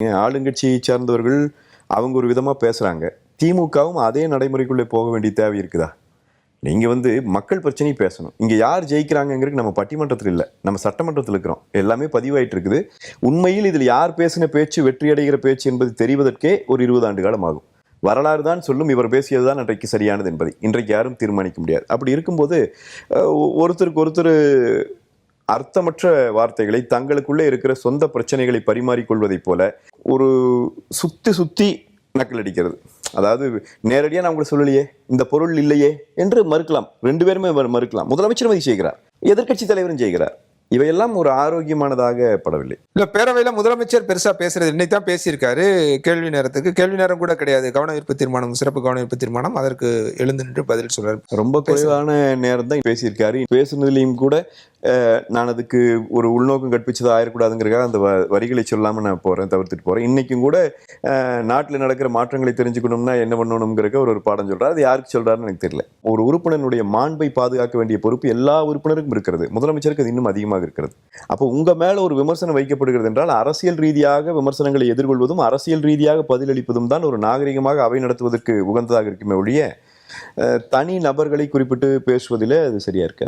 ஆளுங்கட்சியை சார்ந்தவர்கள் அவங்க ஒரு விதமா பேசுறாங்க. திமுகவும் அதே நடைமுறைக்குள்ளே போக வேண்டிய தேவை இருக்குதா? நீங்க மக்கள் பிரச்சனையை பேசணும். இங்க யார் ஜெயிக்கிறாங்கிறது நம்ம பட்டிமன்றத்தில் இல்ல, நம்ம சட்டமன்றத்தில் இருக்கிறோம். எல்லாமே பதிவாயிட்டு இருக்குது. உண்மையில் இதில் யார் பேசின பேச்சு வெற்றி அடைகிற பேச்சு என்பது தெரிவதற்கே ஒரு 20 ஆண்டு காலம் ஆகும். வரலாறு தான் சொல்லும் இவர் பேசியதுதான் அன்றைக்கு சரியானது என்பதை இன்றைக்கு யாரும் தீர்மானிக்க முடியாது. அப்படி இருக்கும்போது ஒருத்தருக்கு ஒருத்தர் அர்த்தமற்ற வார்த்தைகளை தங்களுக்குள்ளே இருக்கிற சொந்த பிரச்சனைகளை பரிமாறிக்கொள்வதைப் போல ஒரு சுத்தி சுத்தி நக்கல் அடிக்கிறது. அதாவது நேரடியா நான் உங்களை சொல்லலையே, இந்த பொருள் இல்லையே என்று மறுக்கலாம். 2 பேருமே மறுக்கலாம். முதலமைச்சரும் அதை செய்கிறார், எதிர்க்கட்சி தலைவரும் செய்கிறார். இவையெல்லாம் ஒரு ஆரோக்கியமானதாக படவில்லை. இல்ல, பேரவையில முதலமைச்சர் பெருசா பேசுறது இன்னைக்கு தான் பேசியிருக்காரு. கேள்வி நேரம் கூட கிடையாது. கவன ஈர்ப்பு தீர்மானம், சிறப்பு கவன ஈர்ப்பு தீர்மானம், அதற்கு எழுந்து நின்று பதில் சொல்றாரு. ரொம்ப குறைவான நேரம் தான் பேசியிருக்காரு. பேசுனதுலையும் கூட நான் அதுக்கு ஒரு உள்நோக்கம் கற்பிச்சது ஆயிடக்கூடாதுங்கிறக்காக அந்த வரிகளை சொல்லாமல் நான் தவிர்த்துட்டு போகிறேன். இன்றைக்கும் கூட நாட்டில் நடக்கிற மாற்றங்களை தெரிஞ்சுக்கணும்னா என்ன பண்ணணுங்கிறக்க ஒரு பாடம் சொல்கிறார். அது யாருக்கு சொல்கிறாருன்னு எனக்கு தெரியல. ஒரு உறுப்பினருடைய மாண்பை பாதுகாக்க வேண்டிய பொறுப்பு எல்லா உறுப்பினருக்கும் இருக்கிறது. முதலமைச்சருக்கு அது இன்னும் அதிகமாக இருக்கிறது. அப்போ உங்கள் மேலே ஒரு விமர்சனம் வைக்கப்படுகிறது என்றால் அரசியல் ரீதியாக விமர்சனங்களை எதிர்கொள்வதும் அரசியல் ரீதியாக பதிலளிப்பதும் தான் ஒரு நாகரிகமாக அவை நடத்துவதற்கு உகந்ததாக இருக்குமே ஒழிய தனி நபர்களை குறிப்பிட்டு பேசுவதில் அது சரியா இருக்காது.